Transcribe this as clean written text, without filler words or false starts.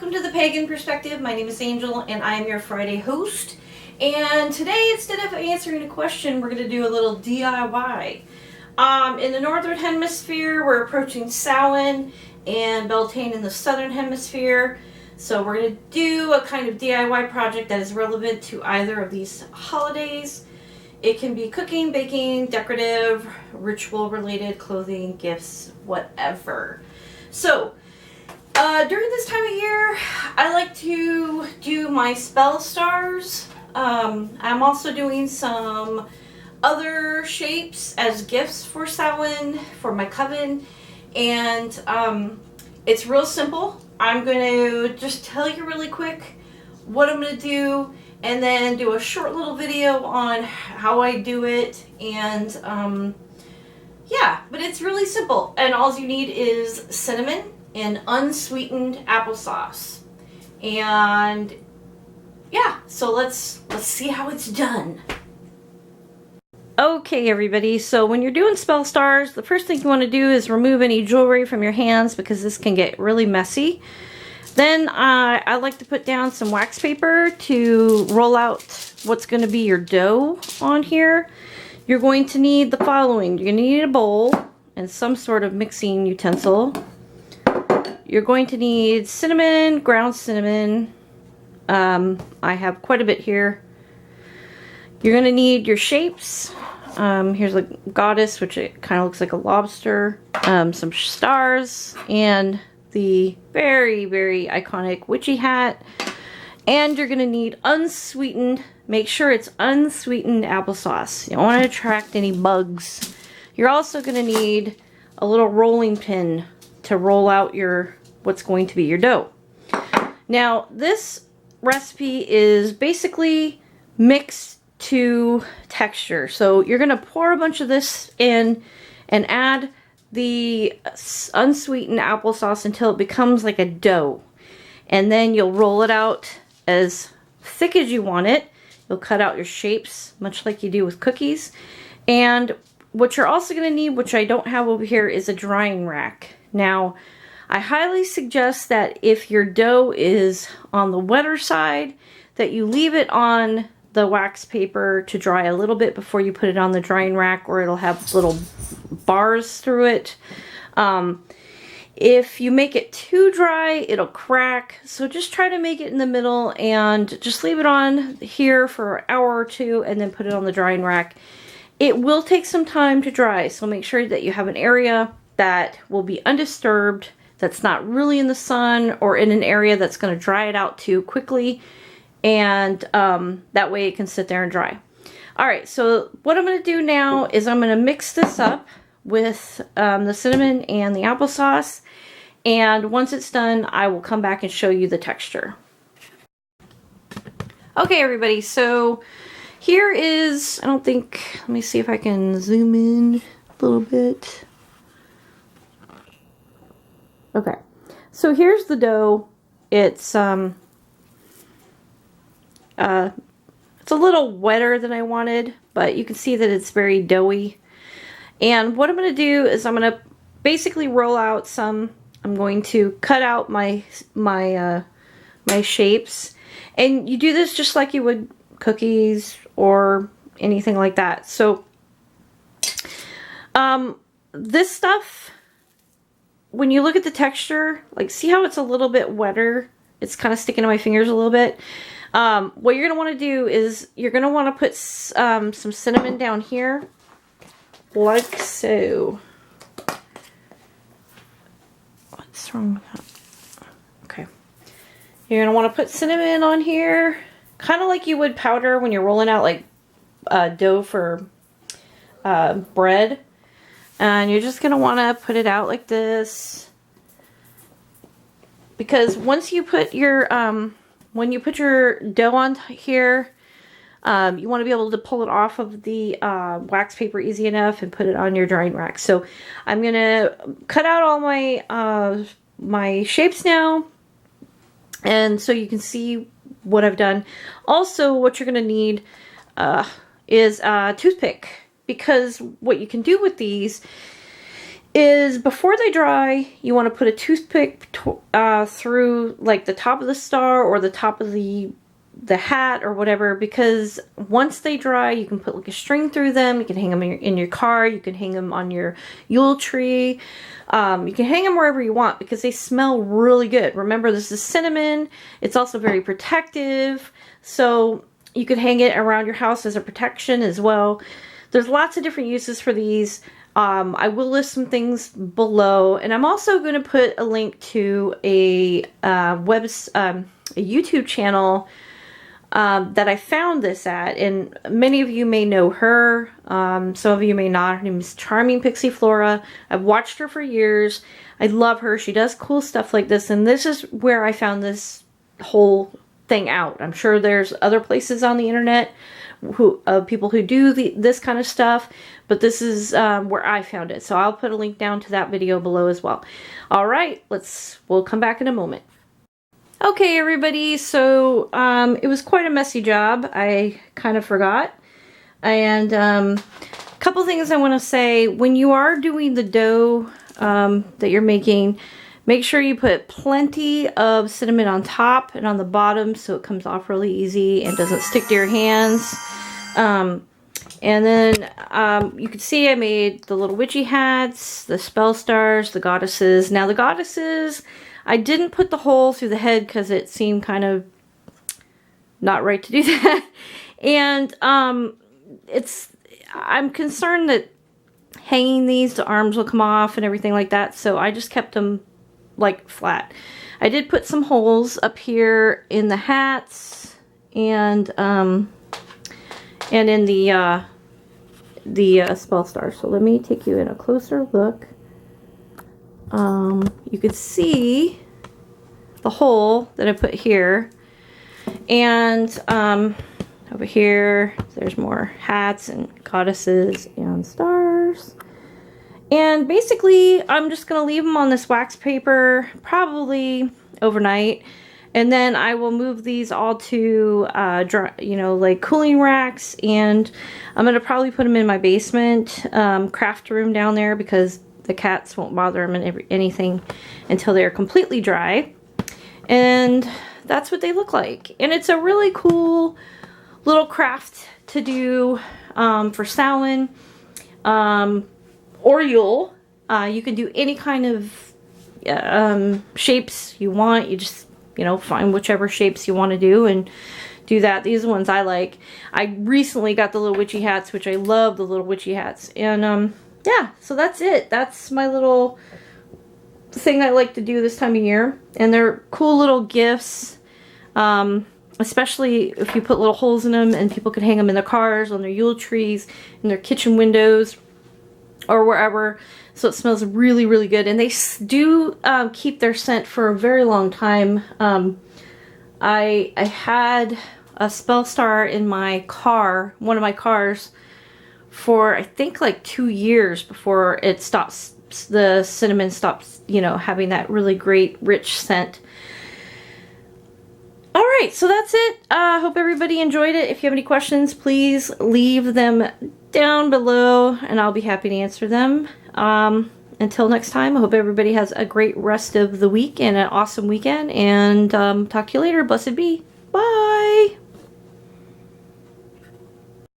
Welcome to the Pagan Perspective. My name is Angel and I am your Friday host. And today, instead of answering a question, we're going to do a little DIY. In the Northern Hemisphere, we're approaching Samhain, and Beltane in the Southern Hemisphere. So we're going to do a kind of DIY project that is relevant to either of these holidays. It can be cooking, baking, decorative, ritual-related, clothing, gifts, whatever. So, during this time of year, I like to do my spell stars. I'm also doing some other shapes as gifts for Samhain, for my coven. And it's real simple. I'm going to just tell you really quick what I'm going to do, and then do a short little video on how I do it. And yeah, but it's really simple. And all you need is cinnamon and unsweetened applesauce. And yeah, so let's see how it's done. Okay, everybody, so when you're doing spell stars, the first thing you want to do is remove any jewelry from your hands, because this can get really messy. Then I like to put down some wax paper to roll out what's going to be your dough on here. You're going to need the following. You're going to need a bowl and some sort of mixing utensil. You're going to need cinnamon, ground cinnamon. I have quite a bit here. You're going to need your shapes. Here's a goddess, which it kind of looks like a lobster. Some stars, and the very, very iconic witchy hat. And you're going to need unsweetened, make sure it's unsweetened applesauce. You don't want to attract any bugs. You're also going to need a little rolling pin to roll out your what's going to be your dough. Now, this recipe is basically mixed to texture. So you're going to pour a bunch of this in and add the unsweetened applesauce until it becomes like a dough. And then you'll roll it out as thick as you want it. You'll cut out your shapes, much like you do with cookies. And what you're also going to need, which I don't have over here, is a drying rack. Now, I highly suggest that if your dough is on the wetter side, that you leave it on the wax paper to dry a little bit before you put it on the drying rack, or it'll have little bars through it. If you make it too dry, it'll crack. So just try to make it in the middle and just leave it on here for an hour or two and then put it on the drying rack. It will take some time to dry, so make sure that you have an area that will be undisturbed, that's not really in the sun, or in an area that's going to dry it out too quickly. And that way it can sit there and dry. Alright, so what I'm going to do now is I'm going to mix this up with the cinnamon and the applesauce. And once it's done, I will come back and show you the texture. Okay, everybody, so here is, I don't think, let me see if I can zoom in a little bit. Okay, so here's the dough. It's a little wetter than I wanted, but you can see that it's very doughy. And what I'm going to do is I'm going to basically roll out some. I'm going to cut out my shapes, and you do this just like you would cookies or anything like that. So this stuff, when you look at the texture, like, see how it's a little bit wetter? It's kind of sticking to my fingers a little bit. What you're going to want to do is you're going to want to put some cinnamon down here, like so. What's wrong with that? Okay. You're going to want to put cinnamon on here, kind of like you would powder when you're rolling out like dough for bread. And you're just going to want to put it out like this. Because once you put your, when you put your dough on here, you want to be able to pull it off of the wax paper easy enough and put it on your drying rack. So I'm going to cut out all my, my shapes now. And so you can see what I've done. Also, what you're going to need is a toothpick. Because what you can do with these is before they dry, you want to put a toothpick through like the top of the star or the top of the hat or whatever, because once they dry, you can put like a string through them. You can hang them in your car. You can hang them on your Yule tree. You can hang them wherever you want because they smell really good. Remember, this is cinnamon. It's also very protective. So you could hang it around your house as a protection as well. There's lots of different uses for these. I will list some things below, and I'm also going to put a link to a YouTube channel that I found this at, and many of you may know her. Some of you may not. Her name is Charming Pixie Flora. I've watched her for years. I love her. She does cool stuff like this, and this is where I found this whole thing out. I'm sure there's other places on the internet people who do this kind of stuff, but this is where I found it. So I'll put a link down to that video below as well. All right, we'll come back in a moment. Okay, everybody, so it was quite a messy job. I kind of forgot. And a couple things I want to say. When you are doing the dough that you're making, make sure you put plenty of cinnamon on top and on the bottom so it comes off really easy and doesn't stick to your hands. And then you can see I made the little witchy hats, the spell stars, the goddesses. Now the goddesses, I didn't put the hole through the head because it seemed kind of not right to do that. And I'm concerned that hanging these, the arms will come off and everything like that. So I just kept them like flat. I did put some holes up here in the hats and in the spell star. So let me take you in a closer look. You can see the hole that I put here, and over here there's more hats and goddesses and stars. And basically I'm just gonna leave them on this wax paper probably overnight, and then I will move these all to dry, like cooling racks, and I'm gonna probably put them in my basement craft room down there because the cats won't bother them and anything until they're completely dry. And that's what they look like. And it's a really cool little craft to do for Samhain or Yule. You can do any kind of shapes you want. You just, find whichever shapes you want to do and do that. These are the ones I like. I recently got the little witchy hats, which I love the little witchy hats. And yeah, so that's it. That's my little thing I like to do this time of year. And they're cool little gifts, especially if you put little holes in them, and people can hang them in their cars, on their Yule trees, in their kitchen windows, or wherever. So it smells really, really good. And they do keep their scent for a very long time. I had a spell star in my car, one of my cars, for I think like 2 years before it stops, the cinnamon stops, having that really great rich scent. All right, so that's it. Hope everybody enjoyed it. If you have any questions, please leave them down below and I'll be happy to answer them. Until next time, I hope everybody has a great rest of the week and an awesome weekend, and talk to you later. Blessed be. Bye.